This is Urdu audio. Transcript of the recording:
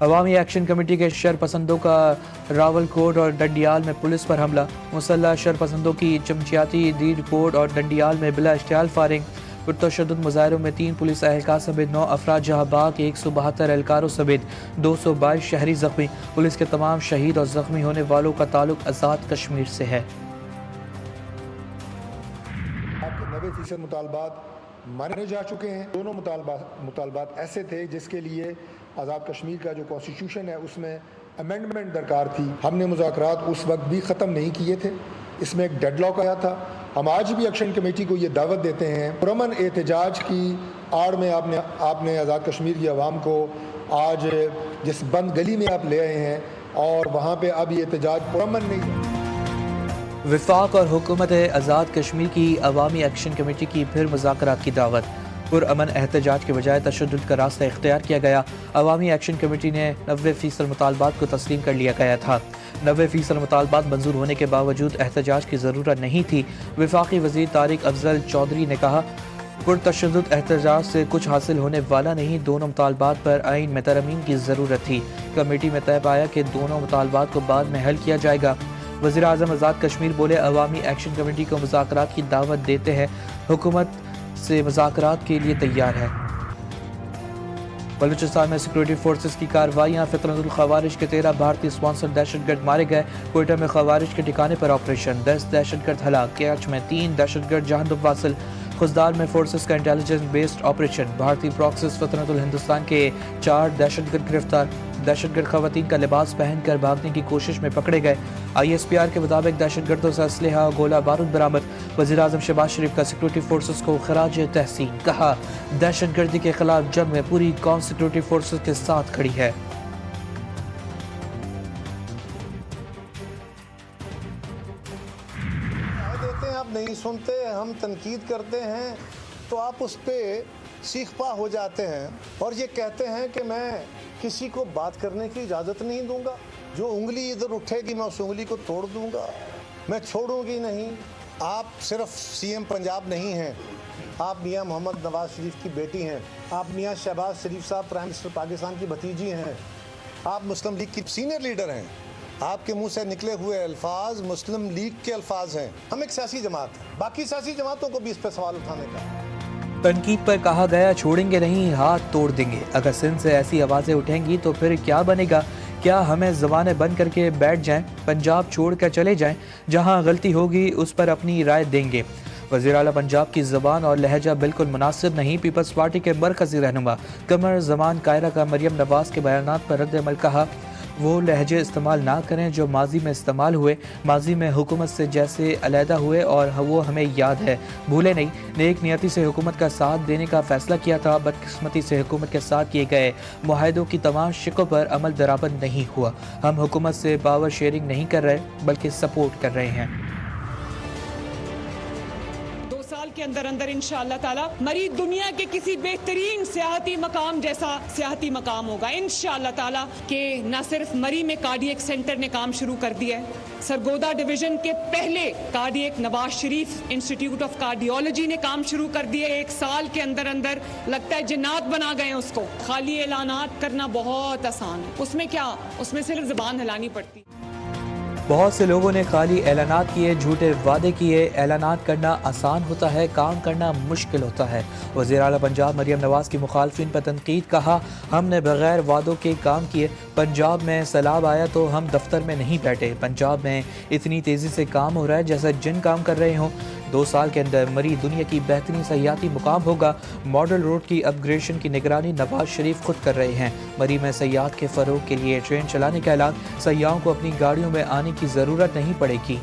عوامی ایکشن کمیٹی کے شرپسندوں کا راولکوٹ اور ڈنڈیال میں پولیس پر حملہ، مسلح شرپسندوں کی چمچیاتی ڈیڈ کوٹ اور ڈنڈیال میں بلا اشتعال فائرنگ، پرتشدد مظاہروں میں 3 پولیس اہلکار سمیت 9 افراد جہاں باغ 172 اہلکاروں سمیت 222 شہری زخمی۔ پولیس کے تمام شہید اور زخمی ہونے والوں کا تعلق آزاد کشمیر سے ہے۔ آپ کے 90% مطالبات مانے جا چکے ہیں۔ دونوں مطالبات ایسے تھے جس کے لیے آزاد کشمیر کا جو کانسٹیٹیوشن ہے اس میں امینڈمنٹ درکار تھی۔ ہم نے مذاکرات اس وقت بھی ختم نہیں کیے تھے، اس میں ایک ڈیڈ لاک آیا تھا۔ ہم آج بھی ایکشن کمیٹی کو یہ دعوت دیتے ہیں، پرامن احتجاج کی آڑ میں آپ نے آزاد کشمیر کی عوام کو آج جس بند گلی میں آپ لے آئے ہیں اور وہاں پہ اب یہ احتجاج پرامن نہیں۔ وفاق اور حکومت آزاد کشمیر کی عوامی ایکشن کمیٹی کی پھر مذاکرات کی دعوت، پرامن احتجاج کے بجائے تشدد کا راستہ اختیار کیا گیا۔ عوامی ایکشن کمیٹی نے 90% مطالبات کو تسلیم کر لیا گیا تھا۔ 90% مطالبات منظور ہونے کے باوجود احتجاج کی ضرورت نہیں تھی۔ وفاقی وزیر طارق افضل چودھری نے کہا، پرتشدد احتجاج سے کچھ حاصل ہونے والا نہیں، دونوں مطالبات پر آئین میں ترمیم کی ضرورت تھی۔ کمیٹی میں طے پایا کہ دونوں مطالبات کو بعد میں حل کیا جائے گا۔ وزیر اعظم آزاد کشمیر بولے، عوامی ایکشن کمیٹی کو مذاکرات کی دعوت دیتے ہیں، حکومت سے مذاکرات کے لیے تیار ہے۔ بلوچستان میں سیکورٹی فورسز کی کارروائیاں، فطرت الخوارج کے 13 بھارتی اسپانسر دہشت گرد مارے گئے۔ کوئٹہ میں خوارج کے ٹھکانے پر آپریشن، 10 دہشت گرد ہلاک۔ کیچ میں 3 دہشت گرد جہنم واصل۔ خزدار میں فورسز کا انٹیلیجنس بیسڈ آپریشن، بھارتی پراکسس فطرت الہندوستان کے 4 دہشت گرد گرفتار۔ دہشت گرد خواتین کا لباس پہن کر بھاگنے کی کوشش میں پکڑے گئے۔ ISPR کے مطابق دہشت گردوں سے اسلحہ، گولہ بارود برآمد۔ وزیر اعظم شہباز شریف کا سیکورٹی فورسز کو خراج تحسین، کہا دہشت گردی کے خلاف جنگ میں پوری قوم سیکورٹی فورسز کے ساتھ کھڑی ہے۔ آپ نہیں سنتے، ہم تنقید کرتے ہیں تو آپ اس پہ سیخ پا ہو جاتے ہیں اور یہ کہتے ہیں کہ میں کسی کو بات کرنے کی اجازت نہیں دوں گا، جو انگلی ادھر اٹھے گی میں اس انگلی کو توڑ دوں گا، میں چھوڑوں گی نہیں۔ آپ صرف CM پنجاب نہیں ہیں، آپ میاں محمد نواز شریف کی بیٹی ہیں، آپ میاں شہباز شریف صاحب پرائم منسٹر پاکستان کی بھتیجی ہیں، آپ مسلم لیگ کی سینئر لیڈر ہیں، آپ کے منہ سے نکلے ہوئے الفاظ مسلم لیگ کے الفاظ ہیں۔ ہم ایک سیاسی جماعت ہیں، باقی سیاسی جماعتوں کو بھی اس پہ سوال اٹھانے کا۔ تنقید پر کہا گیا، چھوڑیں گے نہیں، ہاتھ توڑ دیں گے۔ اگر سندھ سے ایسی آوازیں اٹھیں گی تو پھر کیا بنے گا؟ کیا ہمیں زبانیں بند کر کے بیٹھ جائیں؟ پنجاب چھوڑ کر چلے جائیں؟ جہاں غلطی ہوگی اس پر اپنی رائے دیں گے۔ وزیر اعلیٰ پنجاب کی زبان اور لہجہ بالکل مناسب نہیں، پیپلز پارٹی کے مرکزی رہنما قمر زمان قاہرہ کا مریم نواز کے بیانات پر رد عمل، کہا وہ لہجے استعمال نہ کریں جو ماضی میں استعمال ہوئے، ماضی میں حکومت سے جیسے علیحدہ ہوئے اور وہ ہمیں یاد ہے، بھولے نہیں۔ نیک نیتی سے حکومت کا ساتھ دینے کا فیصلہ کیا تھا، بدقسمتی سے حکومت کے ساتھ کیے گئے معاہدوں کی تمام شقوں پر عمل درآمد نہیں ہوا۔ ہم حکومت سے پاور شیئرنگ نہیں کر رہے بلکہ سپورٹ کر رہے ہیں۔ کے اندر انشاءاللہ تعالی مری دنیا کے کسی بہترین سیاحتی مقام جیسا سیاحتی مقام ہوگا انشاءاللہ تعالی، کہ نہ صرف مری میں کارڈیک سینٹر نے کام شروع کر دیا ہے، سرگودا ڈویژن کے پہلے cardiac Nawaz Sharif institute of cardiology نے کام شروع کر دیا۔ 1 سال کے اندر لگتا ہے جنات بنا گئے اس کو۔ خالی اعلانات کرنا بہت آسان ہے، اس میں کیا، اس میں صرف زبان ہلانی پڑتی۔ بہت سے لوگوں نے خالی اعلانات کیے، جھوٹے وعدے کیے۔ اعلانات کرنا آسان ہوتا ہے، کام کرنا مشکل ہوتا ہے۔ وزیر اعلیٰ پنجاب مریم نواز کی مخالفین پر تنقید، کہا ہم نے بغیر وعدوں کے کام کیے۔ پنجاب میں سیلاب آیا تو ہم دفتر میں نہیں بیٹھے، پنجاب میں اتنی تیزی سے کام ہو رہا ہے جیسا جن کام کر رہے ہوں۔ 2 سال کے اندر مری دنیا کی بہترین سیاحتی مقام ہوگا۔ ماڈل روڈ کی اپ گریڈیشن کی نگرانی نواز شریف خود کر رہے ہیں۔ مری میں سیاحت کے فروغ کے لیے ٹرین چلانے کا اعلان، سیاحوں کو اپنی گاڑیوں میں آنے کی ضرورت نہیں پڑے گی۔